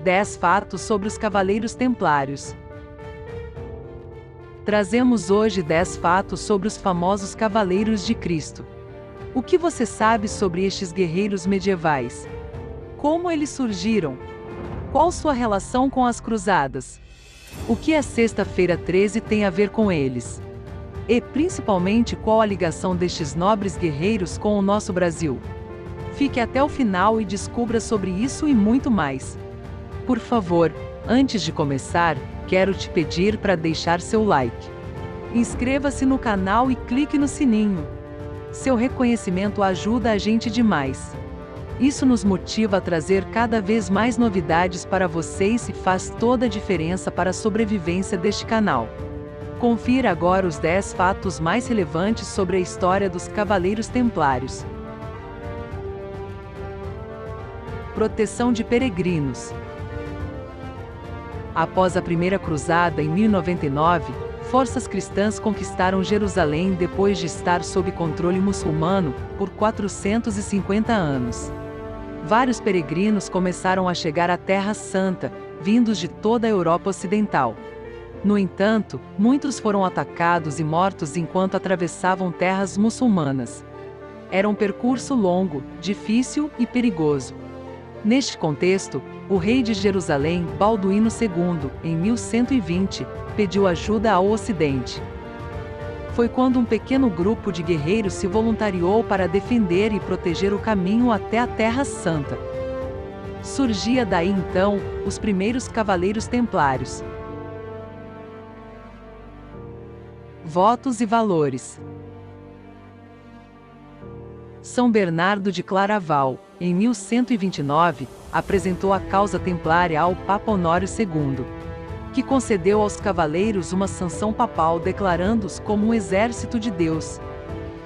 10 fatos sobre os Cavaleiros Templários. Trazemos hoje 10 fatos sobre os famosos Cavaleiros de Cristo. O que você sabe sobre estes guerreiros medievais? Como eles surgiram? Qual sua relação com as cruzadas? O que a Sexta-feira 13 tem a ver com eles? E, principalmente, qual a ligação destes nobres guerreiros com o nosso Brasil? Fique até o final e descubra sobre isso e muito mais. Por favor, antes de começar, quero te pedir para deixar seu like. Inscreva-se no canal e clique no sininho. Seu reconhecimento ajuda a gente demais. Isso nos motiva a trazer cada vez mais novidades para vocês e faz toda a diferença para a sobrevivência deste canal. Confira agora os 10 fatos mais relevantes sobre a história dos Cavaleiros Templários. Proteção de peregrinos. Após a primeira cruzada em 1099, forças cristãs conquistaram Jerusalém depois de estar sob controle muçulmano por 450 anos. Vários peregrinos começaram a chegar à Terra Santa, vindos de toda a Europa Ocidental. No entanto, muitos foram atacados e mortos enquanto atravessavam terras muçulmanas. Era um percurso longo, difícil e perigoso. Neste contexto, o rei de Jerusalém, Balduíno II, em 1120, pediu ajuda ao Ocidente. Foi quando um pequeno grupo de guerreiros se voluntariou para defender e proteger o caminho até a Terra Santa. Surgia daí então os primeiros Cavaleiros Templários. Votos e valores. São Bernardo de Claraval, em 1129, apresentou a causa templária ao Papa Honório II, que concedeu aos cavaleiros uma sanção papal declarando-os como um exército de Deus.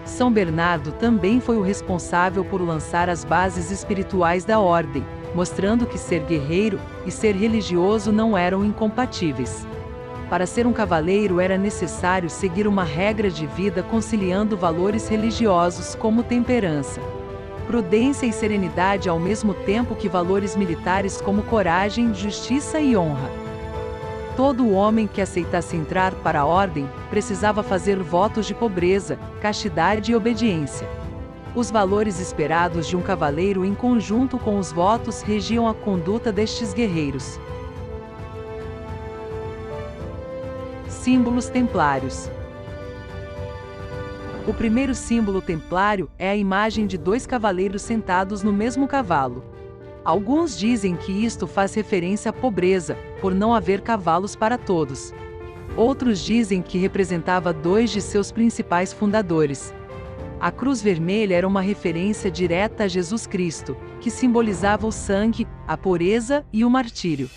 São Bernardo também foi o responsável por lançar as bases espirituais da ordem, mostrando que ser guerreiro e ser religioso não eram incompatíveis. Para ser um cavaleiro era necessário seguir uma regra de vida conciliando valores religiosos como temperança, prudência e serenidade ao mesmo tempo que valores militares como coragem, justiça e honra. Todo homem que aceitasse entrar para a ordem precisava fazer votos de pobreza, castidade e obediência. Os valores esperados de um cavaleiro em conjunto com os votos regiam a conduta destes guerreiros. Símbolos templários. O primeiro símbolo templário é a imagem de 2 cavaleiros sentados no mesmo cavalo. Alguns dizem que isto faz referência à pobreza, por não haver cavalos para todos. Outros dizem que representava 2 de seus principais fundadores. A cruz vermelha era uma referência direta a Jesus Cristo, que simbolizava o sangue, a pureza e o martírio.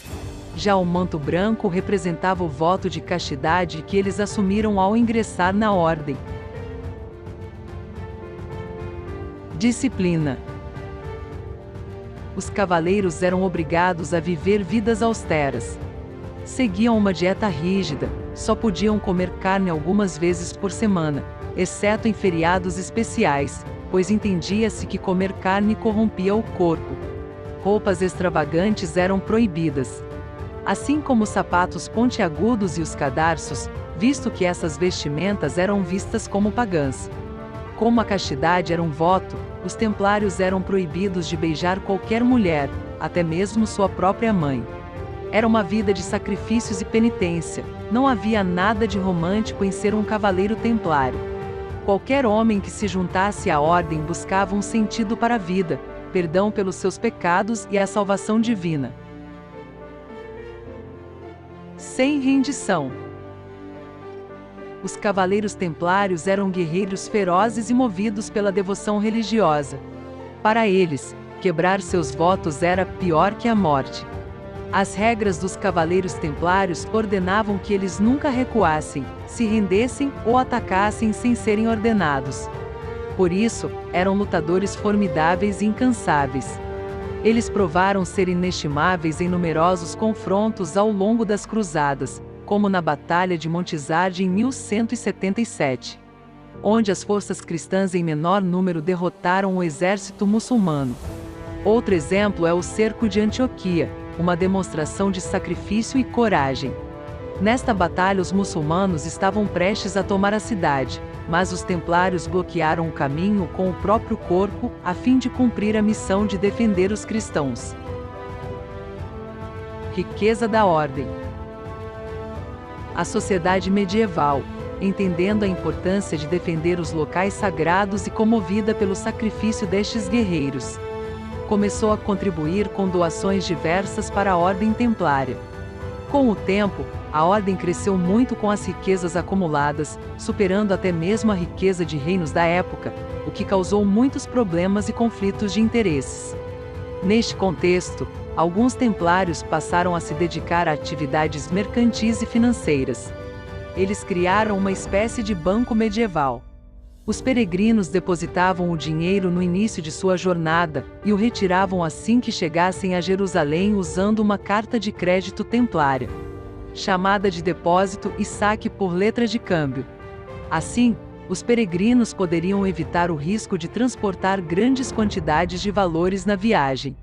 Já o manto branco representava o voto de castidade que eles assumiram ao ingressar na ordem. Disciplina. Os cavaleiros eram obrigados a viver vidas austeras. Seguiam uma dieta rígida, só podiam comer carne algumas vezes por semana, exceto em feriados especiais, pois entendia-se que comer carne corrompia o corpo. Roupas extravagantes eram proibidas, assim como os sapatos pontiagudos e os cadarços, visto que essas vestimentas eram vistas como pagãs. Como a castidade era um voto, os templários eram proibidos de beijar qualquer mulher, até mesmo sua própria mãe. Era uma vida de sacrifícios e penitência, não havia nada de romântico em ser um cavaleiro templário. Qualquer homem que se juntasse à ordem buscava um sentido para a vida, perdão pelos seus pecados e a salvação divina. Sem rendição. Os cavaleiros templários eram guerreiros ferozes e movidos pela devoção religiosa. Para eles, quebrar seus votos era pior que a morte. As regras dos cavaleiros templários ordenavam que eles nunca recuassem, se rendessem ou atacassem sem serem ordenados. Por isso, eram lutadores formidáveis e incansáveis. Eles provaram ser inestimáveis em numerosos confrontos ao longo das cruzadas, como na Batalha de Montizarde em 1177, onde as forças cristãs em menor número derrotaram o exército muçulmano. Outro exemplo é o Cerco de Antioquia, uma demonstração de sacrifício e coragem. Nesta batalha, os muçulmanos estavam prestes a tomar a cidade, mas os templários bloquearam o caminho com o próprio corpo, a fim de cumprir a missão de defender os cristãos. Riqueza da ordem. A sociedade medieval, entendendo a importância de defender os locais sagrados e comovida pelo sacrifício destes guerreiros, começou a contribuir com doações diversas para a ordem templária. Com o tempo, a ordem cresceu muito com as riquezas acumuladas, superando até mesmo a riqueza de reinos da época, o que causou muitos problemas e conflitos de interesses. Neste contexto, alguns templários passaram a se dedicar a atividades mercantis e financeiras. Eles criaram uma espécie de banco medieval. Os peregrinos depositavam o dinheiro no início de sua jornada e o retiravam assim que chegassem a Jerusalém usando uma carta de crédito templária, chamada de depósito e saque por letra de câmbio. Assim, os peregrinos poderiam evitar o risco de transportar grandes quantidades de valores na viagem.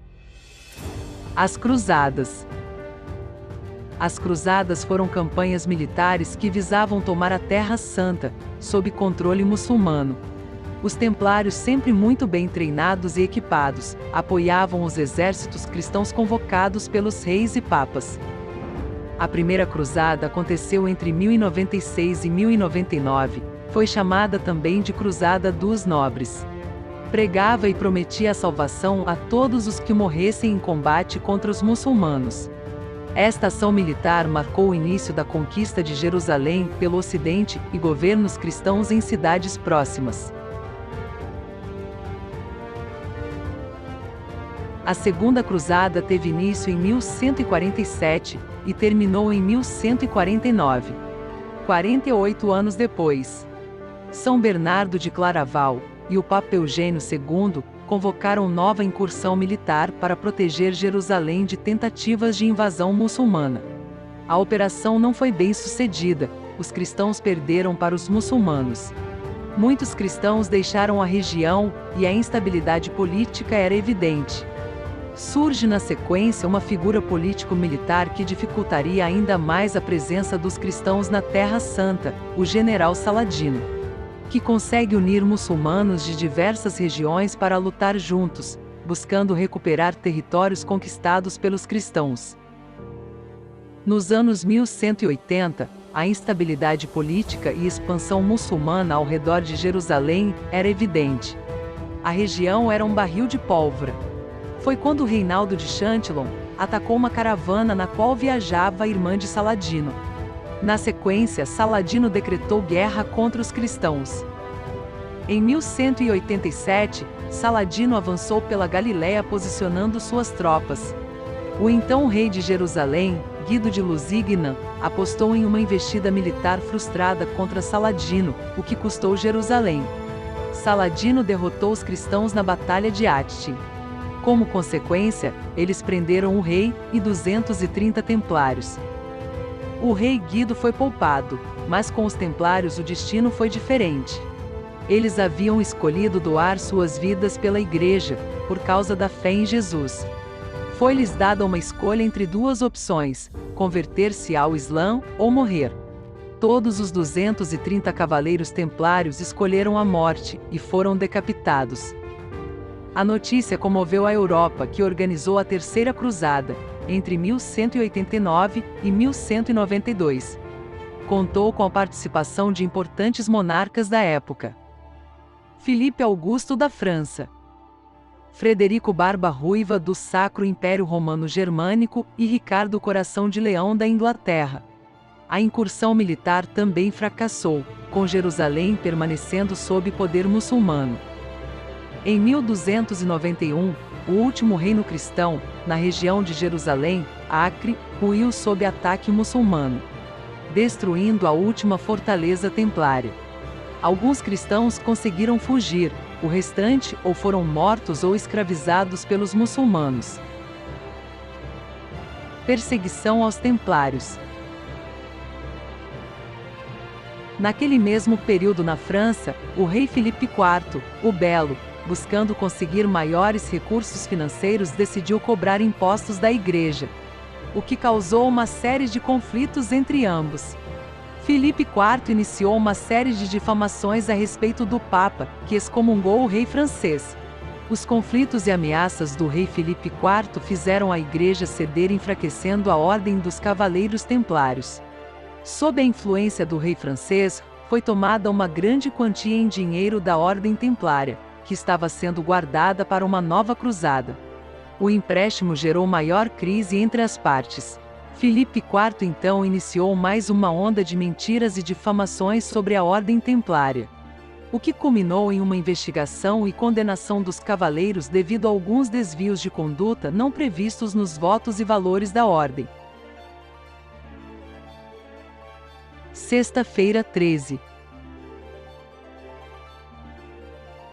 As Cruzadas. As Cruzadas foram campanhas militares que visavam tomar a Terra Santa, sob controle muçulmano. Os templários, sempre muito bem treinados e equipados, apoiavam os exércitos cristãos convocados pelos reis e papas. A primeira cruzada aconteceu entre 1096 e 1099, foi chamada também de Cruzada dos Nobres. Pregava e prometia a salvação a todos os que morressem em combate contra os muçulmanos. Esta ação militar marcou o início da conquista de Jerusalém pelo Ocidente e governos cristãos em cidades próximas. A Segunda Cruzada teve início em 1147 e terminou em 1149. 48 anos depois, São Bernardo de Claraval e o Papa Eugênio II convocaram nova incursão militar para proteger Jerusalém de tentativas de invasão muçulmana. A operação não foi bem sucedida, os cristãos perderam para os muçulmanos. Muitos cristãos deixaram a região e a instabilidade política era evidente. Surge na sequência uma figura político-militar que dificultaria ainda mais a presença dos cristãos na Terra Santa, o general Saladino, que consegue unir muçulmanos de diversas regiões para lutar juntos, buscando recuperar territórios conquistados pelos cristãos. Nos anos 1180, a instabilidade política e expansão muçulmana ao redor de Jerusalém era evidente. A região era um barril de pólvora. Foi quando Reinaldo de Châtillon atacou uma caravana na qual viajava a irmã de Saladino. Na sequência, Saladino decretou guerra contra os cristãos. Em 1187, Saladino avançou pela Galiléia posicionando suas tropas. O então rei de Jerusalém, Guido de Lusignan, apostou em uma investida militar frustrada contra Saladino, o que custou Jerusalém. Saladino derrotou os cristãos na Batalha de Hattin. Como consequência, eles prenderam o rei e 230 templários. O rei Guido foi poupado, mas com os templários o destino foi diferente. Eles haviam escolhido doar suas vidas pela igreja, por causa da fé em Jesus. Foi-lhes dada uma escolha entre duas opções: converter-se ao Islã ou morrer. Todos os 230 cavaleiros templários escolheram a morte e foram decapitados. A notícia comoveu a Europa, que organizou a Terceira Cruzada, entre 1189 e 1192. Contou com a participação de importantes monarcas da época: Filipe Augusto da França, Frederico Barba Ruiva do Sacro Império Romano Germânico e Ricardo Coração de Leão da Inglaterra. A incursão militar também fracassou, com Jerusalém permanecendo sob poder muçulmano. Em 1291, o último reino cristão, na região de Jerusalém, Acre, ruiu sob ataque muçulmano, destruindo a última fortaleza templária. Alguns cristãos conseguiram fugir, o restante ou foram mortos ou escravizados pelos muçulmanos. Perseguição aos templários. Naquele mesmo período na França, o rei Filipe IV, o Belo, buscando conseguir maiores recursos financeiros, decidiu cobrar impostos da igreja, o que causou uma série de conflitos entre ambos. Filipe IV iniciou uma série de difamações a respeito do Papa, que excomungou o rei francês. Os conflitos e ameaças do rei Filipe IV fizeram a Igreja ceder, enfraquecendo a Ordem dos Cavaleiros Templários. Sob a influência do rei francês, foi tomada uma grande quantia em dinheiro da Ordem Templária, que estava sendo guardada para uma nova cruzada. O empréstimo gerou maior crise entre as partes. Filipe IV então iniciou mais uma onda de mentiras e difamações sobre a Ordem Templária, o que culminou em uma investigação e condenação dos cavaleiros devido a alguns desvios de conduta não previstos nos votos e valores da Ordem. Sexta-feira 13.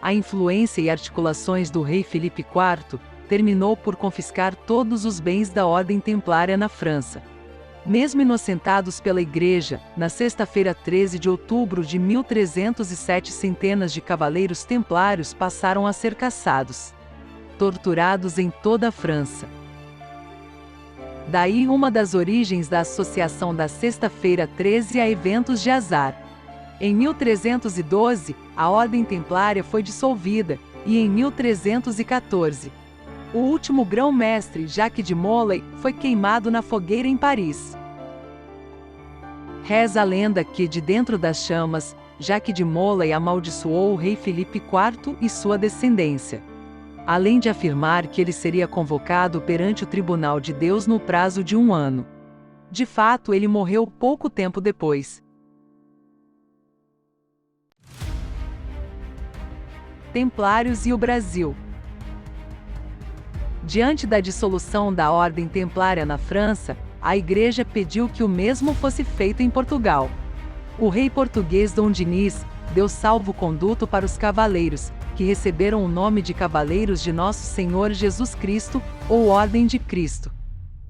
A influência e articulações do rei Filipe IV terminou por confiscar todos os bens da Ordem Templária na França. Mesmo inocentados pela Igreja, na sexta-feira 13 de outubro de 1307 centenas de cavaleiros templários passaram a ser caçados, torturados em toda a França. Daí uma das origens da associação da sexta-feira 13 a eventos de azar. Em 1312, a Ordem Templária foi dissolvida, e em 1314, o último grão-mestre, Jacques de Molay, foi queimado na fogueira em Paris. Reza a lenda que, de dentro das chamas, Jacques de Molay amaldiçoou o rei Filipe IV e sua descendência, além de afirmar que ele seria convocado perante o Tribunal de Deus no prazo de 1 ano. De fato, ele morreu pouco tempo depois. Templários e o Brasil. Diante da dissolução da Ordem Templária na França, a Igreja pediu que o mesmo fosse feito em Portugal. O rei português Dom Dinis deu salvo-conduto para os cavaleiros, que receberam o nome de Cavaleiros de Nosso Senhor Jesus Cristo, ou Ordem de Cristo.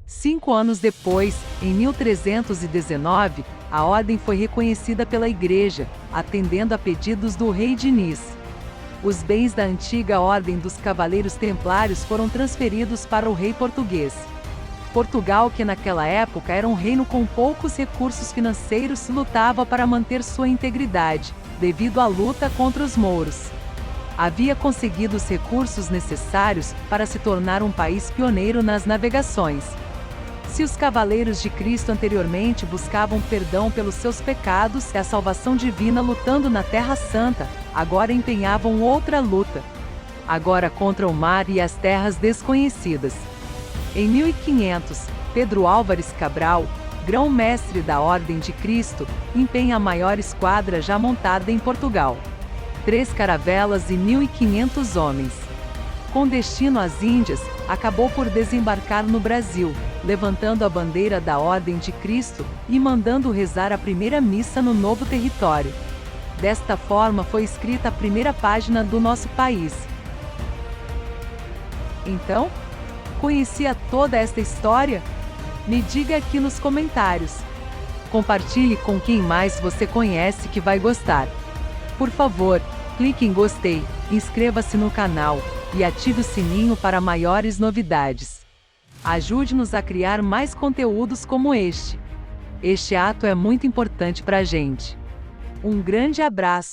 5 anos depois, em 1319, a ordem foi reconhecida pela Igreja, atendendo a pedidos do rei Dinis. Os bens da antiga Ordem dos Cavaleiros Templários foram transferidos para o rei português. Portugal, que naquela época era um reino com poucos recursos financeiros, lutava para manter sua integridade, devido à luta contra os mouros. Havia conseguido os recursos necessários para se tornar um país pioneiro nas navegações. Se os Cavaleiros de Cristo anteriormente buscavam perdão pelos seus pecados e a salvação divina lutando na Terra Santa, agora empenhavam outra luta, agora contra o mar e as terras desconhecidas. Em 1500, Pedro Álvares Cabral, grão-mestre da Ordem de Cristo, empenha a maior esquadra já montada em Portugal. 3 caravelas e 1.500 homens. Com destino às Índias, acabou por desembarcar no Brasil, levantando a bandeira da Ordem de Cristo e mandando rezar a primeira missa no novo território. Desta forma foi escrita a primeira página do nosso país. Então, conhecia toda esta história? Me diga aqui nos comentários. Compartilhe com quem mais você conhece que vai gostar. Por favor, clique em gostei, inscreva-se no canal e ative o sininho para maiores novidades. Ajude-nos a criar mais conteúdos como este. Este ato é muito importante para a gente. Um grande abraço!